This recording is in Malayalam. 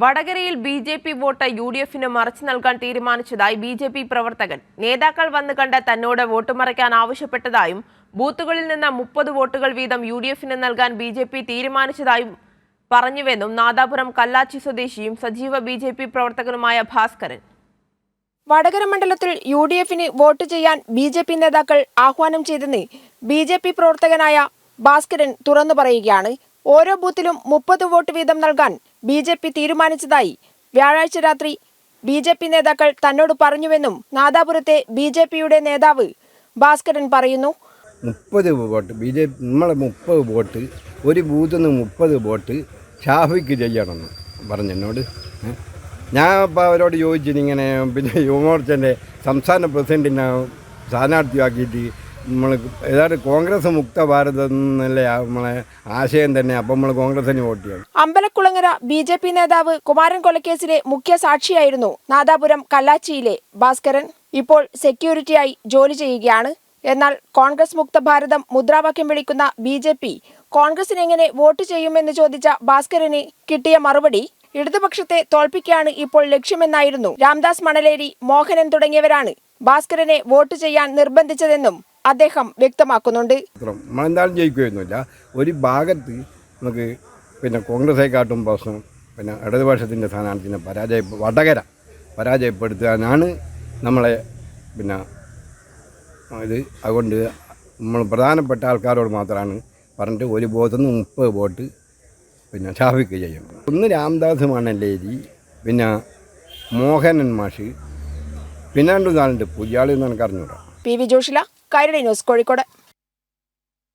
വടകരയിൽ ബി.ജെ.പി വോട്ട് യു.ഡി.എഫിന് മറിച്ചു നൽകാൻ തീരുമാനിച്ചതായി ബി.ജെ.പി പ്രവർത്തകൻ. നേതാക്കൾ വന്നു കണ്ട് തന്നോട് വോട്ട് മറിക്കാൻ ആവശ്യപ്പെട്ടതായും ബൂത്തുകളിൽ നിന്ന് 30 വോട്ടുകൾ വീതം യു.ഡി.എഫിന് നൽകാൻ ബി.ജെ.പി തീരുമാനിച്ചതായും പറഞ്ഞുവെന്നും നാദാപുരം കല്ലാച്ചി സ്വദേശിയും സജീവ ബി.ജെ.പി പ്രവർത്തകനുമായ ഭാസ്കരൻ. വടകര മണ്ഡലത്തിൽ യു.ഡി.എഫിന് വോട്ട് ചെയ്യാൻ ബി.ജെ.പി നേതാക്കൾ ആഹ്വാനം ചെയ്തെന്ന് ബി.ജെ.പി പ്രവർത്തകനായ ഭാസ്കരൻ തുറന്നു പറയുകയാണ്. ഓരോ ബൂത്തിലും 30 വോട്ട് വീതം നൽകാൻ ബി.ജെ.പി തീരുമാനിച്ചതായി വ്യാഴാഴ്ച രാത്രി ബി.ജെ.പി നേതാക്കൾ തന്നോട് പറഞ്ഞുവെന്നും നാദാപുരത്തെ ബി.ജെ.പിയുടെ നേതാവ് ഭാസ്കരൻ പറയുന്നു. 30 വോട്ട് ബി.ജെ.പി നമ്മളെ 30 വോട്ട് ഒരു ബൂത്തിൽ നിന്ന് 30 വോട്ട് ഷാഫിക്ക് ചെയ്യണമെന്ന് പറഞ്ഞെന്നോട്. ഞാൻ ഇപ്പോൾ അവരോട് ചോദിച്ചിങ്ങനെ പിന്നെ യുവമോർച്ചൻ്റെ സംസ്ഥാന പ്രസിഡന്റിനെ സ്ഥാനാർത്ഥിയാക്കിയിട്ട് നമ്മൾ ഏതാണ്ട് കോൺഗ്രസ് മുക്ത ഭാരതം എന്നല്ലേ നമ്മളെ ആശയം തന്നെ. അപ്പം നമ്മൾ കോൺഗ്രസിന് വോട്ട് ചെയ്യണം. അമ്പലക്കുളങ്ങര ബി.ജെ.പി നേതാവ് കുമാരൻ കൊലക്കേസിലെ മുഖ്യ സാക്ഷിയായിരുന്നു നാദാപുരം കല്ലാച്ചിയിലെ ഭാസ്കരൻ. ഇപ്പോൾ സെക്യൂരിറ്റിയായി ജോലി ചെയ്യുകയാണ്. എന്നാൽ കോൺഗ്രസ് മുക്ത ഭാരതം മുദ്രാവാക്യം വിളിക്കുന്ന ബി.ജെ.പി കോൺഗ്രസിന് എങ്ങനെ വോട്ട് ചെയ്യുമെന്ന് ചോദിച്ച ഭാസ്കരന് കിട്ടിയ മറുപടി, ഇടതുപക്ഷത്തെ തോൽപ്പിക്കാണ് ഇപ്പോൾ ലക്ഷ്യമെന്നായിരുന്നു. രാംദാസ് മണലേരി, മോഹനൻ തുടങ്ങിയവരാണ് ഭാസ്കരനെ വോട്ട് ചെയ്യാൻ നിർബന്ധിച്ചതെന്നും അദ്ദേഹം വ്യക്തമാക്കുന്നുണ്ട്. നമ്മളെന്തായാലും ജയിക്കുകയൊന്നുമില്ല. ഒരു ഭാഗത്ത് നമുക്ക് പിന്നെ കോൺഗ്രസെക്കാട്ടും പ്രശ്നം പിന്നെ ഇടതുപക്ഷത്തിൻ്റെ സ്ഥാനാർത്ഥിനെ വടകര പരാജയപ്പെടുത്താനാണ് നമ്മളെ പിന്നെ ഇത്. അതുകൊണ്ട് നമ്മൾ പ്രധാനപ്പെട്ട ആൾക്കാരോട് മാത്രമാണ് പറഞ്ഞിട്ട് ഒരു ബൂത്തിൽ നിന്ന് 30 വോട്ട് പിന്നെ ഷാഫിക്ക് ചെയ്യും. ഒന്ന് രാംദാസ് മണലേരി, പിന്നെ മോഹനൻ മാഷ്, പിന്നെ 2 നാളുണ്ട് പുതിയാളെന്ന് എനിക്ക് അറിഞ്ഞൂടാ. പി.വി. ജോഷില, കൈരളി ന്യൂസ്, കോഴിക്കോട്.